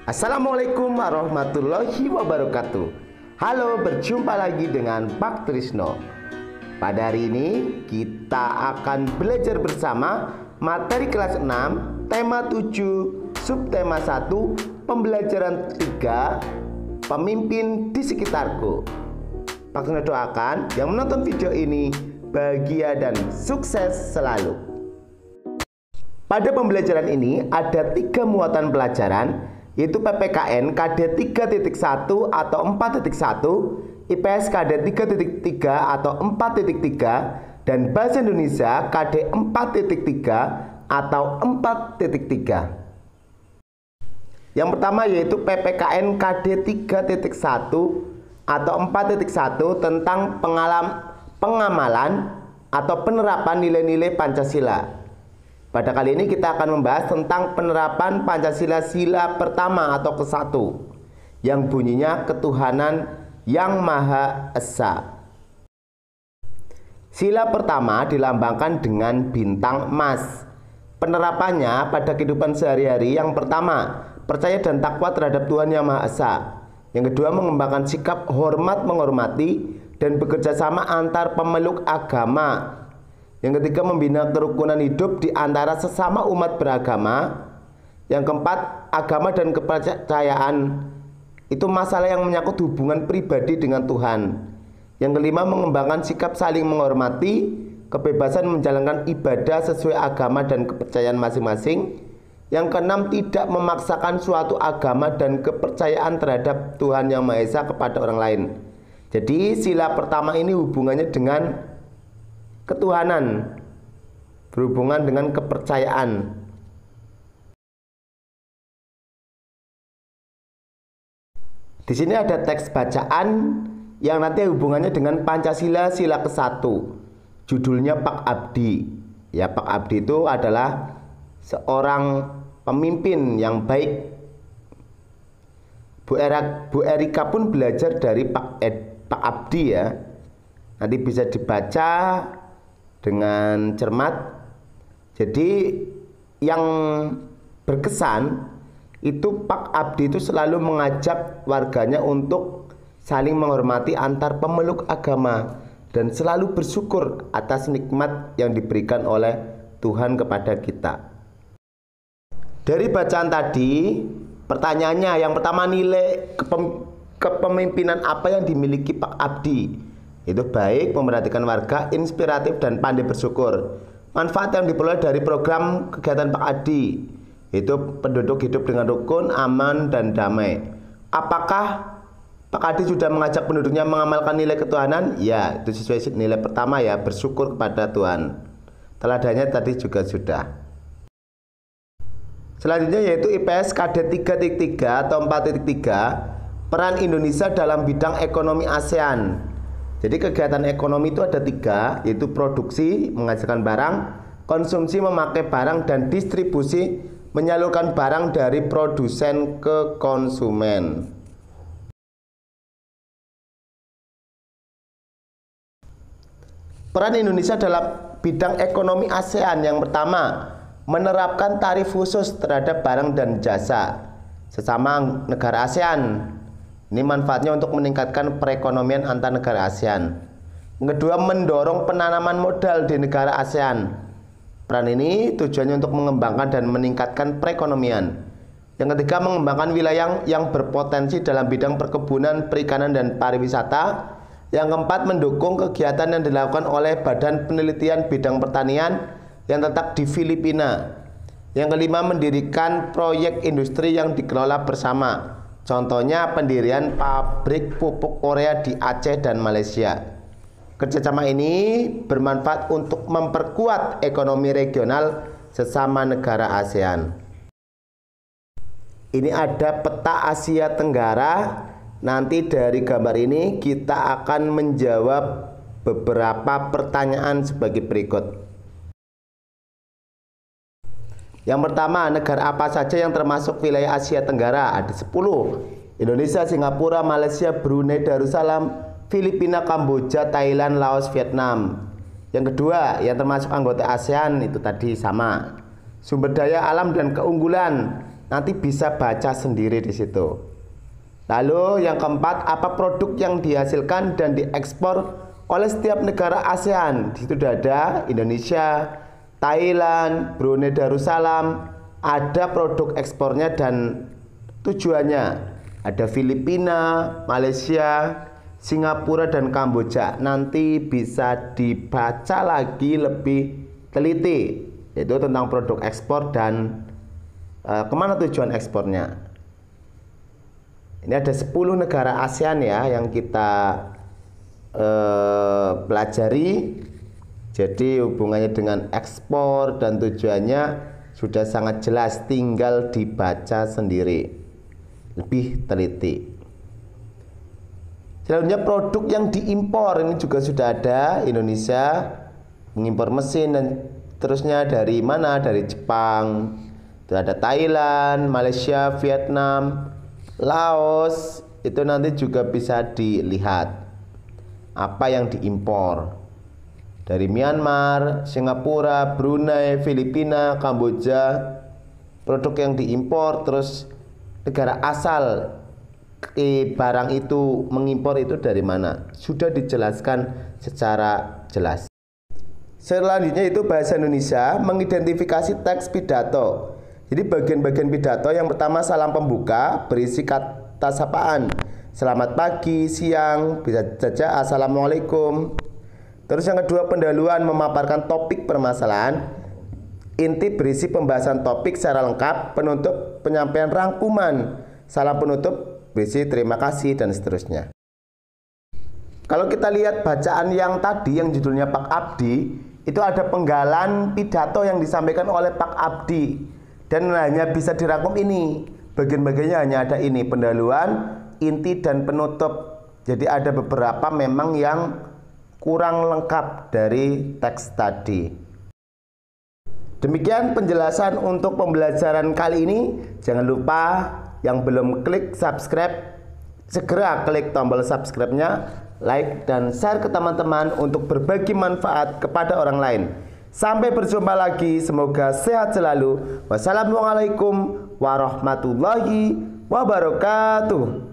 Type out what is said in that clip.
Assalamualaikum warahmatullahi wabarakatuh. Halo, berjumpa lagi dengan Pak Trisno. Pada hari ini kita akan belajar bersama materi kelas 6, tema 7, subtema 1, pembelajaran 3, pemimpin di sekitarku. Pak Trisno doakan yang menonton video ini bahagia dan sukses selalu. Pada pembelajaran ini ada 3 muatan pelajaran, yaitu PPKN KD 3.1 atau 4.1, IPS KD 3.3 atau 4.3, dan Bahasa Indonesia KD 4.3 atau 4.3. Yang pertama yaitu PPKN KD 3.1 atau 4.1 tentang pengamalan atau penerapan nilai-nilai Pancasila. Pada kali ini kita akan membahas tentang penerapan Pancasila sila pertama atau ke-1 yang bunyinya ketuhanan yang Maha Esa. Sila pertama dilambangkan dengan bintang emas. Penerapannya pada kehidupan sehari-hari: yang pertama, percaya dan takwa terhadap Tuhan yang Maha Esa. Yang kedua, mengembangkan sikap hormat menghormati dan bekerja sama antar pemeluk agama. Yang ketiga, membina kerukunan hidup di antara sesama umat beragama. Yang keempat, agama dan kepercayaan itu masalah yang menyangkut hubungan pribadi dengan Tuhan. Yang kelima, mengembangkan sikap saling menghormati, kebebasan menjalankan ibadah sesuai agama dan kepercayaan masing-masing. Yang keenam, tidak memaksakan suatu agama dan kepercayaan terhadap Tuhan yang Maha Esa kepada orang lain. Jadi sila pertama ini hubungannya dengan ketuhanan, berhubungan dengan kepercayaan. Di sini ada teks bacaan yang nanti hubungannya dengan Pancasila sila ke-1. Judulnya Pak Abdi. Ya, Pak Abdi itu adalah seorang pemimpin yang baik. Bu Erika pun belajar dari Pak Abdi ya. Nanti bisa dibaca dengan cermat. Jadi yang berkesan itu Pak Abdi itu selalu mengajak warganya untuk saling menghormati antar pemeluk agama dan selalu bersyukur atas nikmat yang diberikan oleh Tuhan kepada kita. Dari bacaan tadi, pertanyaannya yang pertama, nilai kepemimpinan apa yang dimiliki Pak Abdi? Itu baik, memperhatikan warga, inspiratif, dan pandai bersyukur. Manfaat yang diperoleh dari program kegiatan Pak Adi itu penduduk hidup dengan rukun, aman, dan damai. Apakah Pak Adi sudah mengajak penduduknya mengamalkan nilai ketuhanan? Ya, itu sesuai nilai pertama ya, bersyukur kepada Tuhan. Teladannya tadi juga sudah. Selanjutnya yaitu IPS KD 3.3 atau 4.3, peran Indonesia dalam bidang ekonomi ASEAN. Jadi kegiatan ekonomi itu ada 3, yaitu produksi, menghasilkan barang, konsumsi, memakai barang, dan distribusi, menyalurkan barang dari produsen ke konsumen. Peran Indonesia dalam bidang ekonomi ASEAN: yang pertama, menerapkan tarif khusus terhadap barang dan jasa sesama negara ASEAN. Ini manfaatnya untuk meningkatkan perekonomian antar negara ASEAN. Yang kedua, mendorong penanaman modal di negara ASEAN. Peran ini tujuannya untuk mengembangkan dan meningkatkan perekonomian. Yang ketiga, mengembangkan wilayah yang berpotensi dalam bidang perkebunan, perikanan, dan pariwisata. Yang keempat, mendukung kegiatan yang dilakukan oleh Badan Penelitian Bidang Pertanian yang terletak di Filipina. Yang kelima, mendirikan proyek industri yang dikelola bersama. Contohnya pendirian pabrik pupuk Korea di Aceh dan Malaysia. Kerjasama ini bermanfaat untuk memperkuat ekonomi regional sesama negara ASEAN. Ini ada peta Asia Tenggara. Nanti dari gambar ini kita akan menjawab beberapa pertanyaan sebagai berikut. Yang pertama, negara apa saja yang termasuk wilayah Asia Tenggara? Ada 10. Indonesia, Singapura, Malaysia, Brunei Darussalam, Filipina, Kamboja, Thailand, Laos, Vietnam. Yang kedua, yang termasuk anggota ASEAN itu tadi sama. Sumber daya alam dan keunggulan. nanti bisa baca sendiri di situ. Lalu yang keempat, apa produk yang dihasilkan dan diekspor oleh setiap negara ASEAN? Di situ sudah ada Indonesia, Thailand, Brunei Darussalam, ada produk ekspornya dan tujuannya. Ada Filipina, Malaysia, Singapura dan Kamboja. Nanti bisa dibaca lagi lebih teliti, yaitu tentang produk ekspor dan kemana tujuan ekspornya. Ini ada 10 negara ASEAN ya yang kita pelajari. Jadi hubungannya dengan ekspor dan tujuannya sudah sangat jelas, tinggal dibaca sendiri lebih teliti. Selanjutnya produk yang diimpor, ini juga sudah ada. Indonesia mengimpor mesin dan terusnya dari mana? Dari Jepang. Itu ada Thailand, Malaysia, Vietnam, Laos. Itu nanti juga bisa dilihat apa yang diimpor. Dari Myanmar, Singapura, Brunei, Filipina, Kamboja, produk yang diimpor, terus negara asal barang itu mengimpor itu dari mana, sudah dijelaskan secara jelas. Selanjutnya itu bahasa Indonesia mengidentifikasi teks pidato. Jadi bagian-bagian pidato yang pertama salam pembuka berisi kata sapaan. Selamat pagi, siang, bisa saja assalamualaikum. Terus yang kedua pendahuluan memaparkan topik permasalahan. Inti berisi pembahasan topik secara lengkap. Penutup penyampaian rangkuman. Salam penutup berisi terima kasih dan seterusnya. Kalau kita lihat bacaan yang tadi yang judulnya Pak Abdi, itu ada penggalan pidato yang disampaikan oleh Pak Abdi dan hanya bisa dirangkum ini. Bagian-bagiannya hanya ada ini, pendahuluan, inti dan penutup. Jadi ada beberapa memang yang kurang lengkap dari teks tadi. Demikian penjelasan untuk pembelajaran kali ini. Jangan lupa yang belum klik subscribe, segera klik tombol subscribe-nya, like dan share ke teman-teman untuk berbagi manfaat kepada orang lain. Sampai berjumpa lagi, semoga sehat selalu. Wassalamualaikum warahmatullahi wabarakatuh.